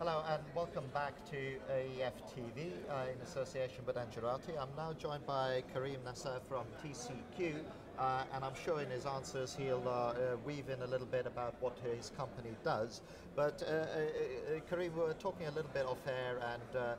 Hello and welcome back to AEF-TV in association with Engerati. I'm now joined by Karim Nasser from TCQ and I'm sure in his answers he'll weave in a little bit about what his company does. But Karim, we were talking a little bit off air, and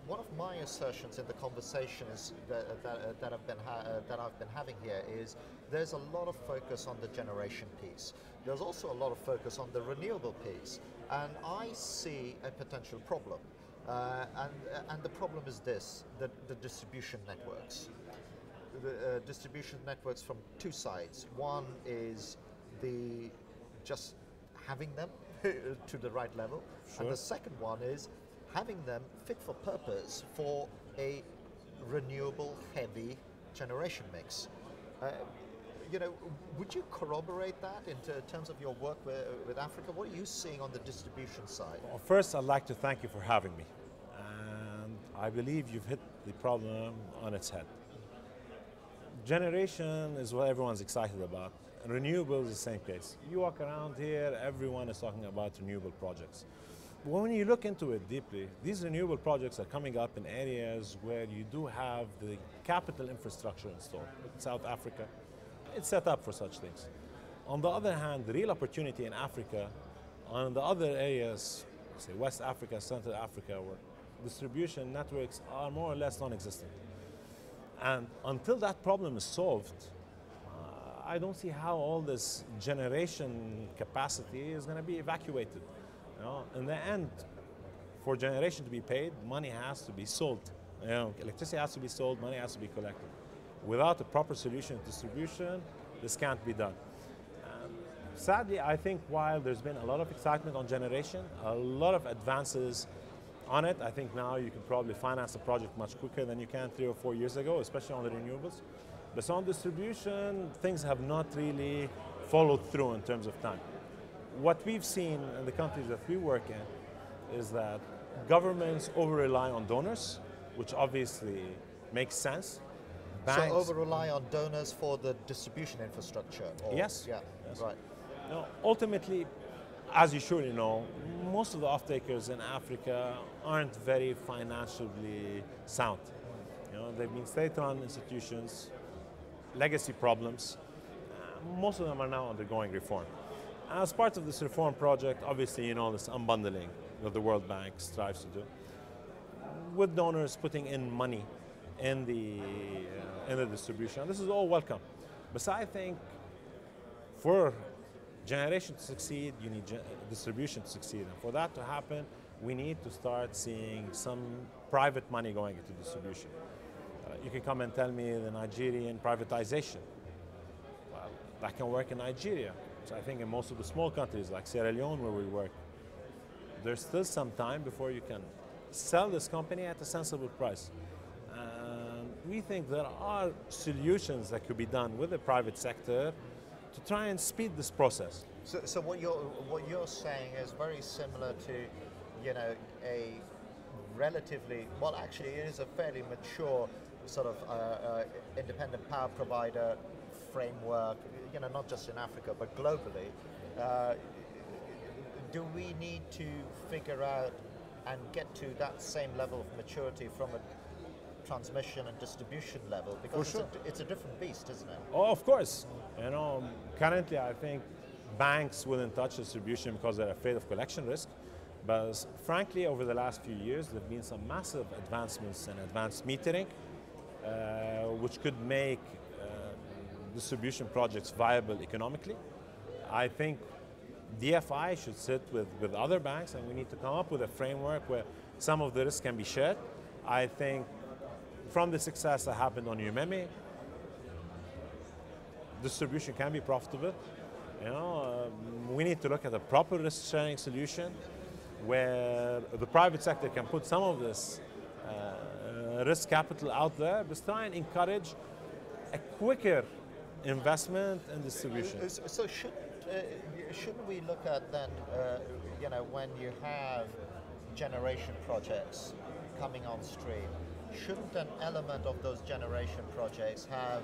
one of my assertions in the conversations that I've been having here is there's a lot of focus on the generation piece. There's also a lot of focus on the renewable piece, and I see a potential problem. And the problem is this: the distribution networks. The distribution networks from two sides. One is just having them to the right level, Sure. and the second one is having them fit for purpose for a renewable heavy generation mix. Would you corroborate that in terms of your work with Africa? What are you seeing on the distribution side? Well, first, I'd like to thank you for having me. And I believe you've hit the problem on its head. Generation is what everyone's excited about. Renewables is the same case. You walk around here, everyone is talking about renewable projects. But when you look into it deeply, these renewable projects are coming up in areas where you do have the capital infrastructure installed. In South Africa, it's set up for such things. On the other hand, the real opportunity in Africa, on the other areas, say West Africa, Central Africa, where distribution networks are more or less non-existent. And until that problem is solved, I don't see how all this generation capacity is going to be evacuated. In the end, for generation to be paid, money has to be sold. Electricity has to be sold, money has to be collected. Without a proper solution to distribution, this can't be done. Sadly, I think while there's been a lot of excitement on generation, a lot of advances on it, I think now you can probably finance a project much quicker than you can 3 or 4 years ago, especially on the renewables. But on distribution, things have not really followed through in terms of time. What we've seen in the countries that we work in is that governments over-rely on donors, which obviously makes sense. So over-rely on donors for the distribution infrastructure? Yes. Yeah, yes. Right. Ultimately, as you surely know, most of the off-takers in Africa aren't very financially sound. They've been state-run institutions, legacy problems. Most of them are now undergoing reform. As part of this reform project, obviously, this unbundling that the World Bank strives to do, with donors putting in money in the distribution. This is all welcome. But I think for generation to succeed, you need distribution to succeed. And for that to happen, we need to start seeing some private money going into distribution. You can come and tell me the Nigerian privatization. Well, that can work in Nigeria. So I think in most of the small countries like Sierra Leone where we work, there's still some time before you can sell this company at a sensible price. And we think there are solutions that could be done with the private sector to try and speed this process. So what you're saying is very similar to, a relatively, well, actually it is a fairly mature sort of independent power provider framework, not just in Africa but globally. Do we need to figure out and get to that same level of maturity from a transmission and distribution level? Because it's a different beast, isn't it? Oh, of course. Currently I think banks wouldn't touch distribution because they're afraid of collection risk. But frankly, over the last few years, there have been some massive advancements in advanced metering, which could make distribution projects viable economically. I think DFI should sit with other banks, and we need to come up with a framework where some of the risk can be shared. I think from the success that happened on Umeme, distribution can be profitable. We need to look at a proper risk-sharing solution where the private sector can put some of this risk capital out there, but try and encourage a quicker investment in distribution. So shouldn't we look at then, when you have generation projects coming on stream, shouldn't an element of those generation projects have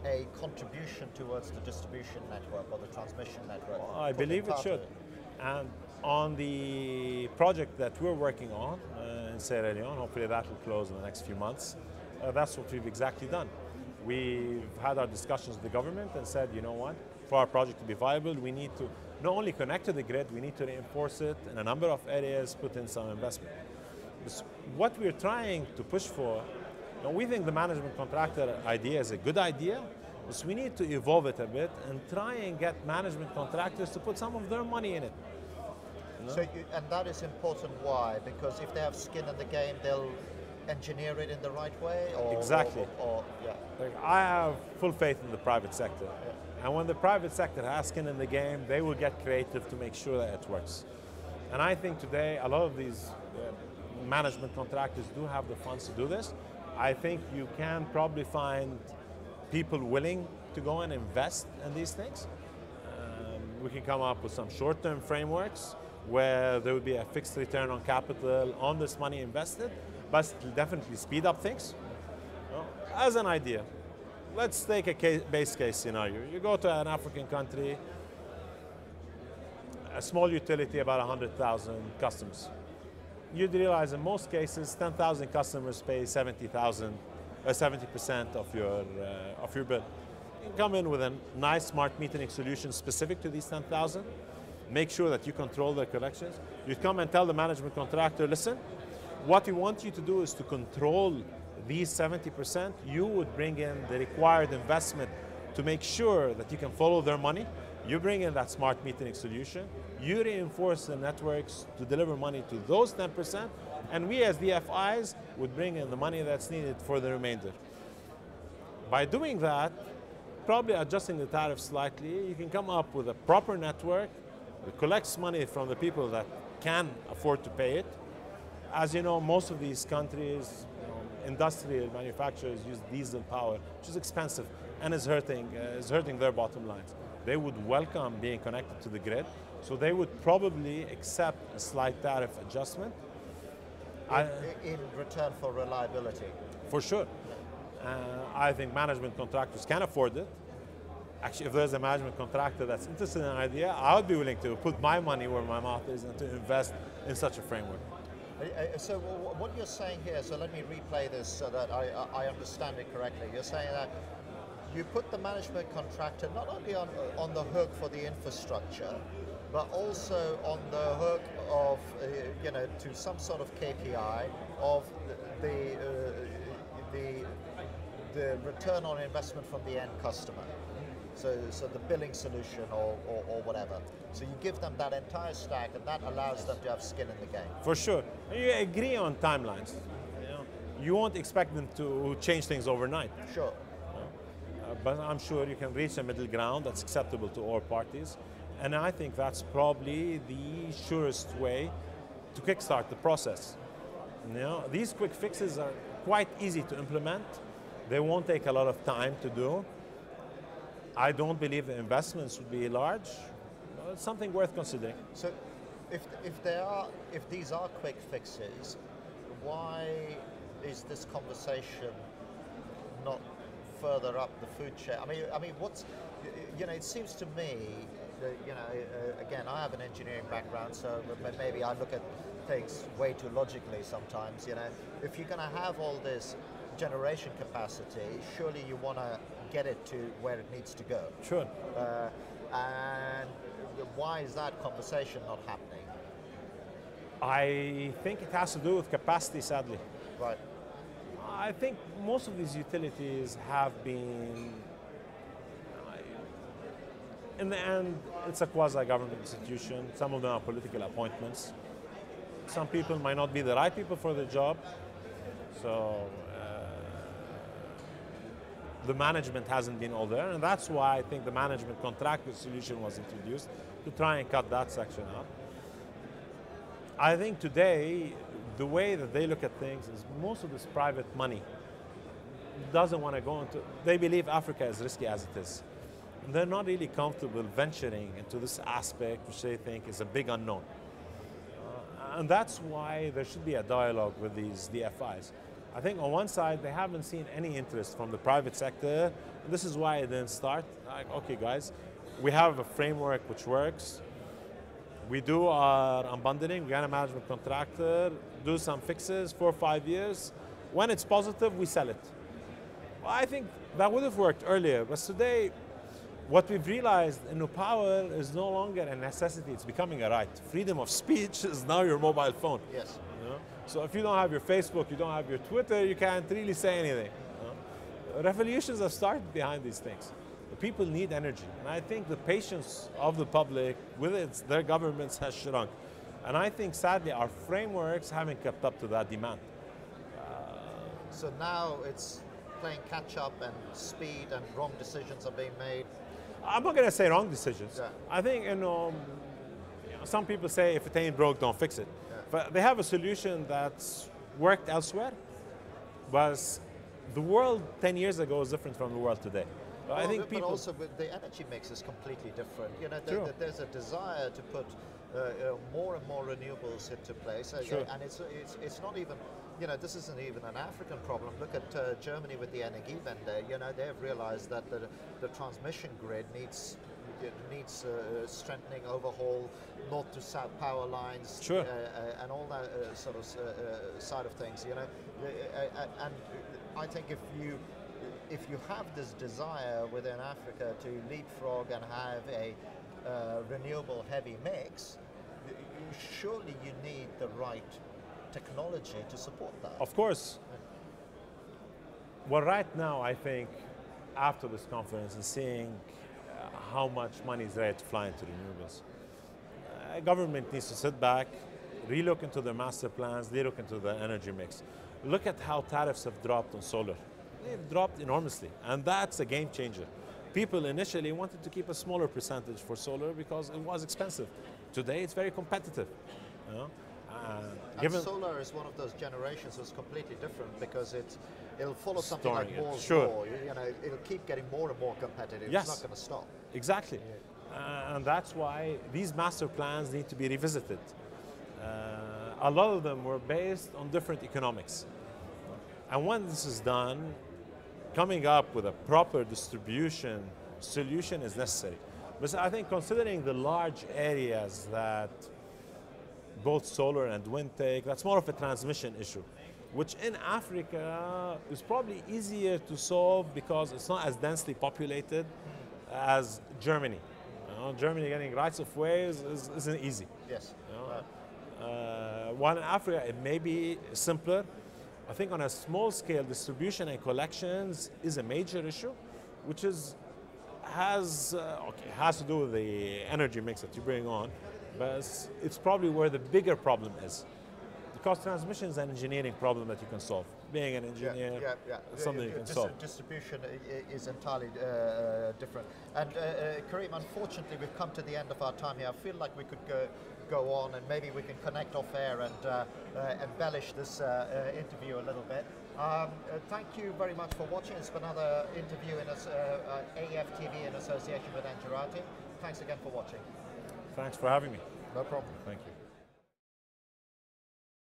a contribution towards the distribution network or the transmission network? Well, I believe it should. And On the project that we're working on in Sierra Leone, hopefully that will close in the next few months, that's what we've exactly done. We've had our discussions with the government and said, you know what, for our project to be viable, we need to not only connect to the grid, we need to reinforce it in a number of areas, put in some investment. What we're trying to push for, we think the management contractor idea is a good idea, but we need to evolve it a bit and try and get management contractors to put some of their money in it. So, and that is important. Why? Because if they have skin in the game, they'll engineer it in the right way? Or, exactly. Yeah. Like, I have full faith in the private sector. Yeah. And when the private sector has skin in the game, they will get creative to make sure that it works. And I think today, a lot of these management contractors do have the funds to do this. I think you can probably find people willing to go and invest in these things. We can come up with some short-term frameworks where there would be a fixed return on capital on this money invested, but it will definitely speed up things. As an idea, let's take a base case scenario. You go to an African country, a small utility, about 100,000 customers. You'd realize in most cases, 10,000 customers pay 70% of your bill. You can come in with a nice smart metering solution specific to these 10,000. Make sure that you control their collections. You'd come and tell the management contractor, listen, what we want you to do is to control these 70%. You would bring in the required investment to make sure that you can follow their money. You bring in that smart metering solution. You reinforce the networks to deliver money to those 10%. And we as DFIs would bring in the money that's needed for the remainder. By doing that, probably adjusting the tariff slightly, you can come up with a proper network that collects money from the people that can afford to pay it. As you know, most of these countries, industrial manufacturers use diesel power, which is expensive and is hurting their bottom lines. They would welcome being connected to the grid, so they would probably accept a slight tariff adjustment. In return for reliability? For sure. I think management contractors can afford it. Actually, if there's a management contractor that's interested in an idea, I would be willing to put my money where my mouth is and to invest in such a framework. So what you're saying here, so let me replay this so that I understand it correctly. You're saying that you put the management contractor not only on the hook for the infrastructure, but also on the hook of, to some sort of KPI of the return on investment from the end customer. So the billing solution or whatever. So you give them that entire stack, and that allows them to have skin in the game. For sure. You agree on timelines. You won't expect them to change things overnight. Sure. But I'm sure you can reach a middle ground that's acceptable to all parties. And I think that's probably the surest way to kickstart the process. These quick fixes are quite easy to implement. They won't take a lot of time to do. I don't believe the investments would be large. It's something worth considering. So, if these are quick fixes, why is this conversation not further up the food chain? I mean, it seems to me that, again, I have an engineering background, so maybe I look at things way too logically sometimes. If you're going to have all this generation capacity, surely you want to get it to where it needs to go. Sure. And why is that conversation not happening? I think it has to do with capacity, sadly. Right. I think most of these utilities have been, in the end, it's a quasi-government institution. Some of them are political appointments. Some people might not be the right people for the job. So the management hasn't been all there, and that's why I think the management contractor solution was introduced to try and cut that section out. I think today, the way that they look at things is most of this private money doesn't want to go into, they believe Africa is risky as it is. And they're not really comfortable venturing into this aspect, which they think is a big unknown. And that's why there should be a dialogue with these DFIs. I think on one side, they haven't seen any interest from the private sector. And this is why it didn't start. Like, okay, guys, we have a framework which works. We do our unbundling, we get a management contractor, do some fixes for 5 years. When it's positive, we sell it. Well, I think that would have worked earlier, but today, what we've realized, power is no longer a necessity, it's becoming a right. Freedom of speech is now your mobile phone. Yes. You know? So if you don't have your Facebook, you don't have your Twitter, you can't really say anything. You know? Revolutions have started behind these things. People need energy, and I think the patience of the public with their governments has shrunk. And I think, sadly, our frameworks haven't kept up to that demand. So now it's playing catch up, and speed and wrong decisions are being made. I'm not going to say wrong decisions. Yeah. I think, some people say if it ain't broke, don't fix it. Yeah. But they have a solution that's worked elsewhere. But the world 10 years ago is different from the world today. Well, I think but also the energy mix is completely different. There's a desire to put more and more renewables into place, and it's not even. This isn't even an African problem. Look at Germany with the Energiewende. They've realized that the transmission grid needs strengthening, overhaul, north to south power lines, and all that sort of side of things. And I think if you have this desire within Africa to leapfrog and have a renewable heavy mix, surely you need the right technology to support that. Of course. Well, right now, I think, after this conference and seeing how much money is ready to fly into renewables, government needs to sit back, relook into their master plans, relook into the energy mix. Look at how tariffs have dropped on solar. They've dropped enormously, and that's a game changer. People initially wanted to keep a smaller percentage for solar because it was expensive. Today, it's very competitive. And solar is one of those generations that's completely different because it'll follow something like Moore's law. It'll keep getting more and more competitive. Yes. It's not going to stop. Exactly. And that's why these master plans need to be revisited. A lot of them were based on different economics. And when this is done, coming up with a proper distribution solution is necessary. But I think considering the large areas that both solar and wind take, that's more of a transmission issue, which in Africa is probably easier to solve because it's not as densely populated as Germany. Germany getting rights of way isn't easy. Yes. While in Africa, it may be simpler. I think on a small scale, distribution and collections is a major issue, which has to do with the energy mix that you bring on, but it's probably where the bigger problem is. Because transmission is an engineering problem that you can solve. Being an engineer, something you can solve. Distribution is entirely different. And Karim, unfortunately, we've come to the end of our time here. I feel like we could go on, and maybe we can connect off air and embellish this interview a little bit. Thank you very much for watching. It's been another interview in AFTV in association with Engerati. Thanks again for watching. Thanks for having me. No problem. Thank you.